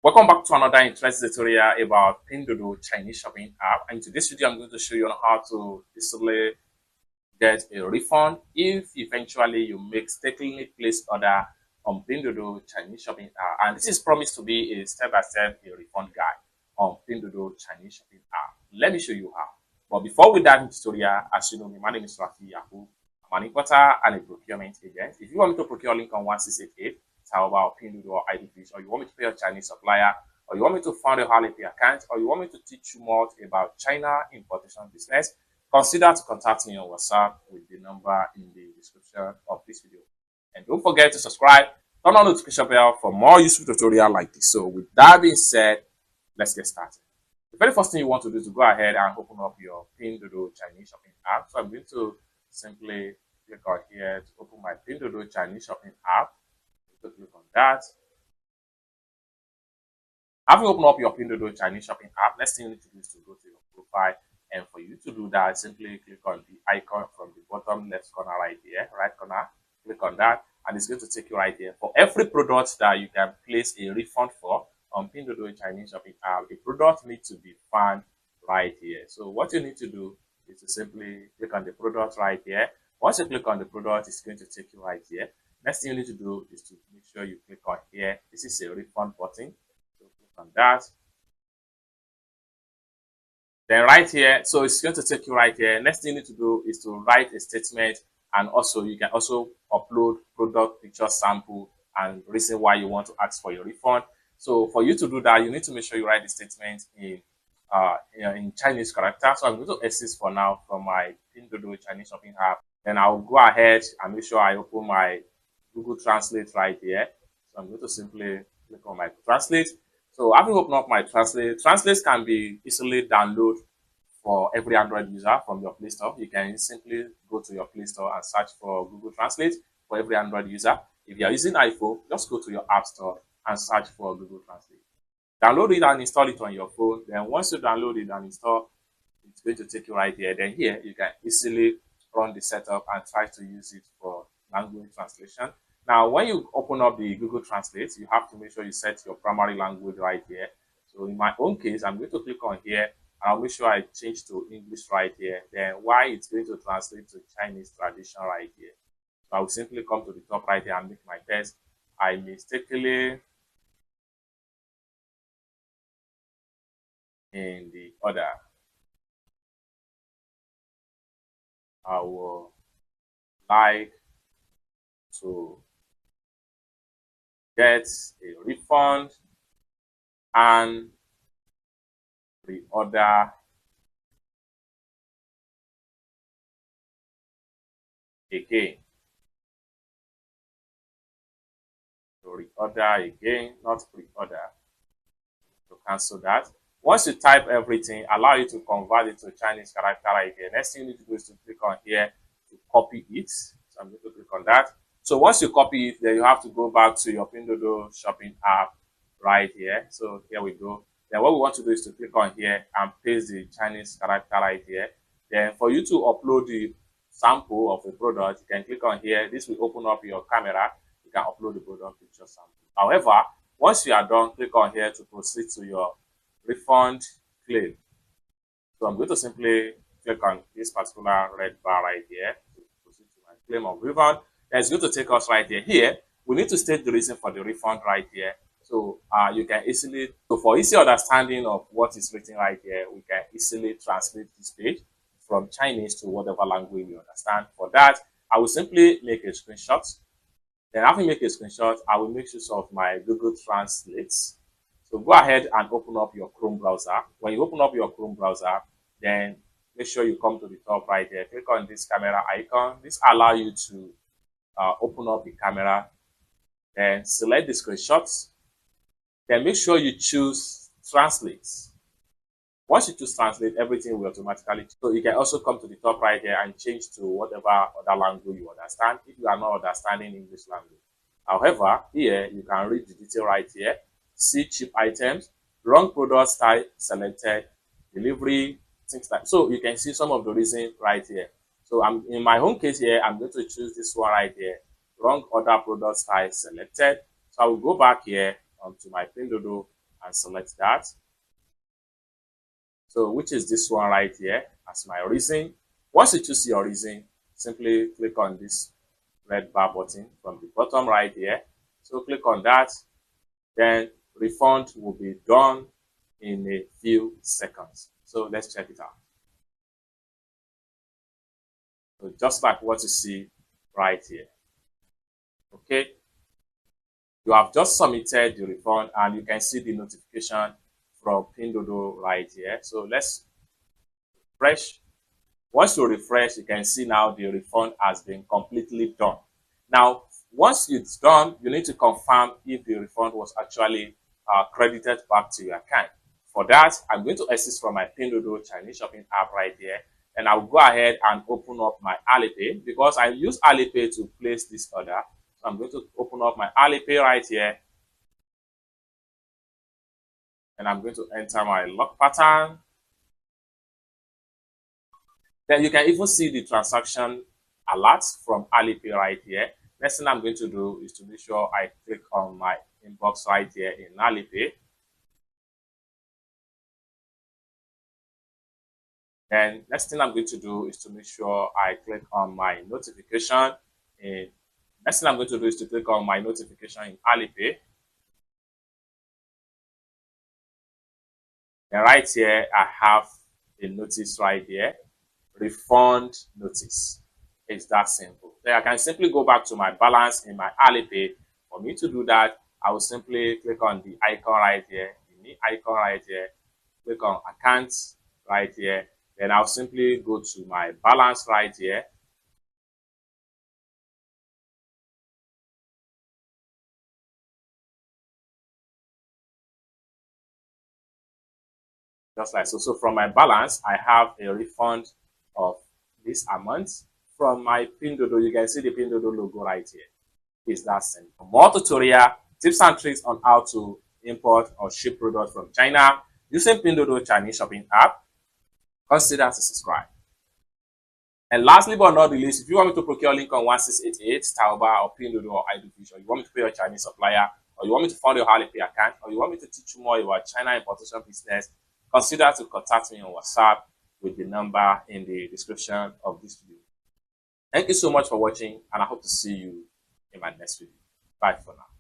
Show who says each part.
Speaker 1: Welcome back to another interesting tutorial about Pinduoduo Chinese shopping app. And in today's video, I'm going to show you on how to easily get a refund if eventually you mistakenly place order on Pinduoduo Chinese shopping app. And this is promised to be a step-by-step refund guide on Pinduoduo Chinese shopping app. Let me show you how. But before we dive into tutorial, as you know me, my name is Rafi Yahoo. I'm an importer and a procurement agent. If you want me to procure link on 1688, Taobao or Pinduoduo or IDPs, or you want me to pay a Chinese supplier, or you want me to fund a Alipay account, or you want me to teach you more about China importation business, consider to contact me on WhatsApp with the number in the description of this video. And don't forget to subscribe, turn on the notification bell for more useful tutorial like this. So with that being said, let's get started. The very first thing you want to do is to go ahead and open up your Pinduoduo Chinese shopping app. So I'm going to simply click on here to open my Pinduoduo Chinese shopping app. To click on that. Having opened up your Pinduoduo Chinese shopping app, next thing you need to do is to go to your profile. And for you to do that, simply click on the icon from the bottom left corner right here, right corner. Click on that, and it's going to take you right here. For every product that you can place a refund for on Pinduoduo Chinese shopping app, the product needs to be found right here. So what you need to do is to simply click on the product right here. Once you click on the product, it's going to take you right here. Next thing you need to do is to make sure you click on here. This is a refund button. So click on that. Then right here, so it's going to take you right here. Next thing you need to do is to write a statement, and also you can also upload product picture sample and reason why you want to ask for your refund. So for you to do that, you need to make sure you write the statement in Chinese character. So I'm going to exit for now from my Pinduoduo Chinese shopping app. Then I'll go ahead and make sure I open my Google Translate right here. So I'm going to simply click on my Translate. So having opened up my Translate, Translate can be easily downloaded for every Android user from your Play Store. You can simply go to your Play Store and search for Google Translate for every Android user. If you are using iPhone, just go to your App Store and search for Google Translate. Download it and install it on your phone. Then once you download it and install, it's going to take you right here. Then here, you can easily run the setup and try to use it for language translation. Now, when you open up the Google Translate, you have to make sure you set your primary language right here. So in my own case, I'm going to click on here, and I'll make sure I change to English right here. Then why it's going to translate to Chinese tradition right here. So I will simply come to the top right here and make my test. I mistakenly in the order. I will like to get a refund and reorder again. So reorder again, not pre-order. To cancel that. Once you type everything, allow you to convert it to Chinese character right here. Next thing you need to do is to click on here to copy it. So I'm going to click on that. So once you copy it, then you have to go back to your Pinduoduo shopping app right here. So here we go. Then what we want to do is to click on here and paste the Chinese character right here. Then for you to upload the sample of the product, you can click on here. This will open up your camera. You can upload the product picture sample. However, once you are done, click on here to proceed to your refund claim. So I'm going to simply click on this particular red bar right here to proceed to my claim of refund. And it's going to take us right here. Here, we need to state the reason for the refund right here. So you can easily, so for easy understanding of what is written right here, we can easily translate this page from Chinese to whatever language you understand. For that, I will simply make a screenshot. Then after make a screenshot, I will make use of my Google Translate. So go ahead and open up your Chrome browser. When you open up your Chrome browser, then make sure you come to the top right there. Click on this camera icon. This allows you to open up the camera. Then select the screenshots. Then make sure you choose Translate. Once you choose Translate, everything will automatically change. So you can also come to the top right here and change to whatever other language you understand if you are not understanding English language. However, here you can read the detail right here. See cheap items, wrong product style selected, delivery, things like so. You can see some of the reason right here. So I'm in my home case here, I'm going to choose this one right here. Wrong order product style selected. So I will go back here onto my Pinduoduo and select that. So which is this one right here as my reason. Once you choose your reason, simply click on this red bar button from the bottom right here. So click on that, then refund will be done in a few seconds. So let's check it out. So just like what you see right here. Okay, you have just submitted the refund and you can see the notification from Pinduoduo right here. So let's refresh. Once you refresh, you can see now the refund has been completely done. Now, once it's done, you need to confirm if the refund was actually credited back to your account. For that, I'm going to exit from my Pinduoduo Chinese shopping app right here, and I'll go ahead and open up my Alipay because I use Alipay to place this order. So I'm going to open up my Alipay right here, and I'm going to enter my lock pattern. Then you can even see the transaction alerts from Alipay right here. Next thing I'm going to do is to make sure I click on my inbox right here in Alipay. Then next thing I'm going to do is to make sure I click on my notification. And next thing I'm going to do is to click on my notification in Alipay. And right here, I have a notice right here. Refund notice. It's that simple. Then I can simply go back to my balance in my Alipay. For me to do that, I will simply click on the icon right here, the icon right here, click on accounts right here. Then I'll simply go to my balance right here. Just like so. So from my balance, I have a refund of this amount. From my Pinduoduo, you can see the Pinduoduo logo right here. It's that simple. For more tutorial, tips and tricks on how to import or ship products from China using Pinduoduo Chinese shopping app, consider to subscribe. And lastly but not the least, if you want me to procure Lincoln 1688, Taoba or Pinduoduo or iDoFish, or you want me to pay your Chinese supplier, or you want me to fund your Alipay account, or you want me to teach you more about China importation business, consider to contact me on WhatsApp with the number in the description of this video. Thank you so much for watching, and I hope to see you in my next video. Bye for now.